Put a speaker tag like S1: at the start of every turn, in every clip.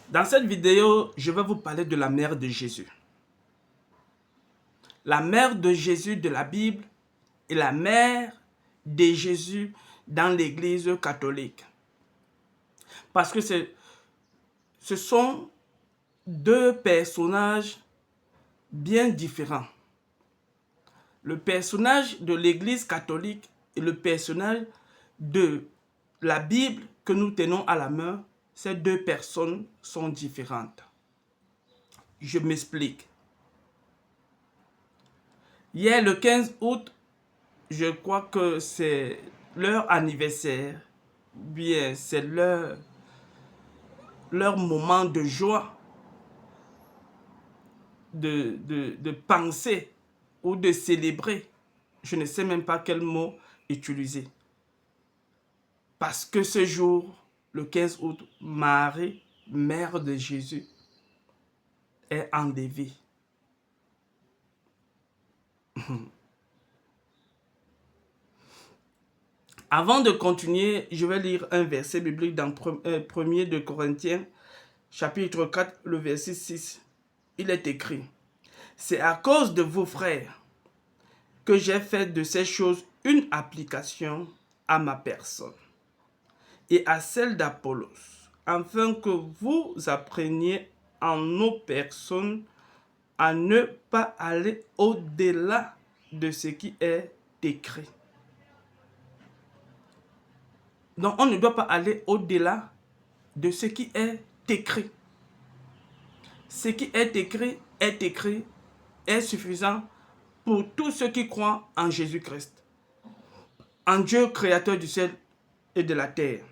S1: Dans cette vidéo, je vais vous parler de la mère de Jésus. La mère de Jésus de la Bible et la mère de Jésus dans l'Église catholique. Parce que ce sont deux personnages bien différents. Le personnage de l'Église catholique et le personnage de la Bible que nous tenons à la main, ces deux personnes sont différentes. Je m'explique. Hier, le 15 août, je crois que c'est leur anniversaire, bien c'est leur moment de joie, de penser ou de célébrer. Je ne sais même pas quel mot utiliser. Parce que ce jour, le 15 août, Marie, mère de Jésus, est enlevée. Avant de continuer, je vais lire un verset biblique dans 1er de Corinthiens, chapitre 4, le verset 6. Il est écrit: « C'est à cause de vos frères que j'ai fait de ces choses une application à ma personne et à celle d'Apollos, afin que vous appreniez en nos personnes à ne pas aller au-delà de ce qui est écrit. » Donc, on ne doit pas aller au-delà de ce qui est écrit. Ce qui est écrit, est suffisant pour tous ceux qui croient en Jésus-Christ, en Dieu créateur du ciel et de la terre.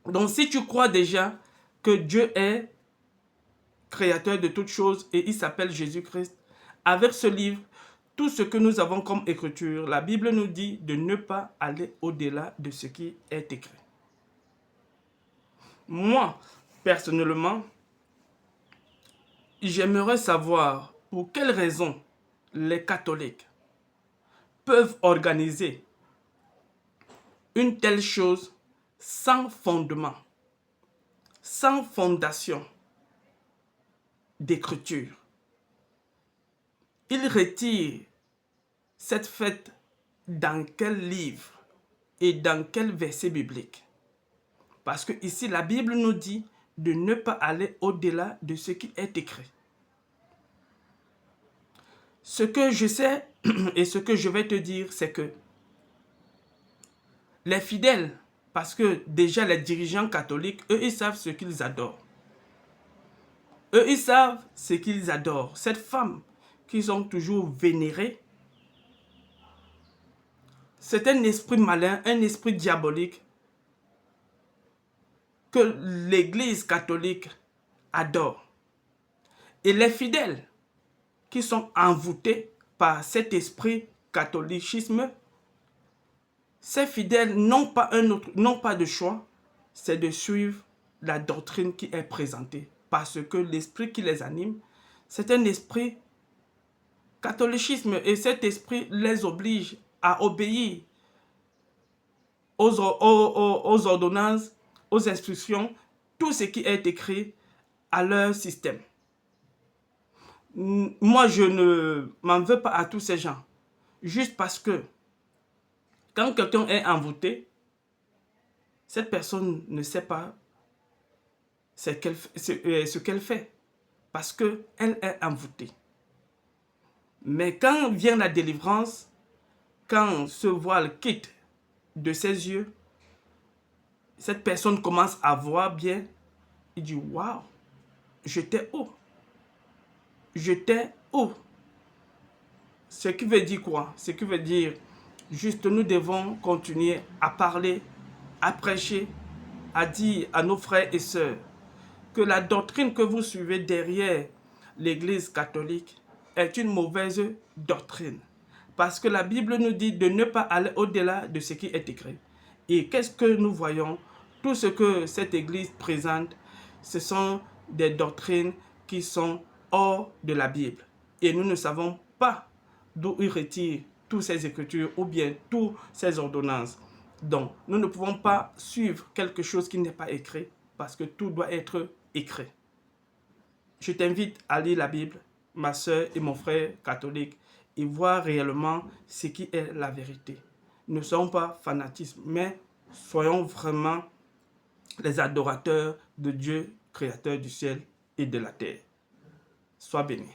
S1: Donc, si tu crois déjà que Dieu est créateur de toutes choses et il s'appelle Jésus-Christ, avec ce livre, tout ce que nous avons comme écriture, la Bible nous dit de ne pas aller au-delà de ce qui est écrit. Moi, personnellement, j'aimerais savoir pour quelles raisons les catholiques peuvent organiser une telle chose sans fondement, sans fondation d'écriture. Ils retirent cette fête dans quel livre et dans quel verset biblique? Parce que ici, la Bible nous dit de ne pas aller au-delà de ce qui est écrit. Ce que je sais et ce que je vais te dire, c'est que les fidèles, parce que déjà les dirigeants catholiques, eux, ils savent ce qu'ils adorent. Eux, ils savent ce qu'ils adorent. Cette femme qu'ils ont toujours vénérée, c'est un esprit malin, un esprit diabolique que l'Église catholique adore. Et les fidèles qui sont envoûtés par cet esprit catholicisme, ces fidèles n'ont pas de choix, c'est de suivre la doctrine qui est présentée. Parce que l'esprit qui les anime, c'est un esprit catholicisme et cet esprit les oblige à obéir aux ordonnances, aux instructions, tout ce qui est écrit à leur système. Moi, je ne m'en veux pas à tous ces gens. Juste parce que quand quelqu'un est envoûté, cette personne ne sait pas ce qu'elle fait. Parce qu'elle est envoûtée. Mais quand vient la délivrance, quand ce voile quitte de ses yeux, cette personne commence à voir bien. Il dit, waouh, j'étais où? J'étais où? Ce qui veut dire quoi? Ce qui veut dire, juste nous devons continuer à parler, à prêcher, à dire à nos frères et sœurs que la doctrine que vous suivez derrière l'Église catholique est une mauvaise doctrine. Parce que la Bible nous dit de ne pas aller au-delà de ce qui est écrit. Et qu'est-ce que nous voyons? Tout ce que cette Église présente, ce sont des doctrines qui sont hors de la Bible. Et nous ne savons pas d'où ils retirent toutes ces écritures ou bien toutes ces ordonnances. Donc, nous ne pouvons pas suivre quelque chose qui n'est pas écrit parce que tout doit être écrit. je t'invite à lire la Bible, ma soeur et mon frère catholique, et voir réellement ce qui est la vérité. Ne soyons pas fanatismes, mais soyons vraiment les adorateurs de Dieu, créateur du ciel et de la terre. Sois béni.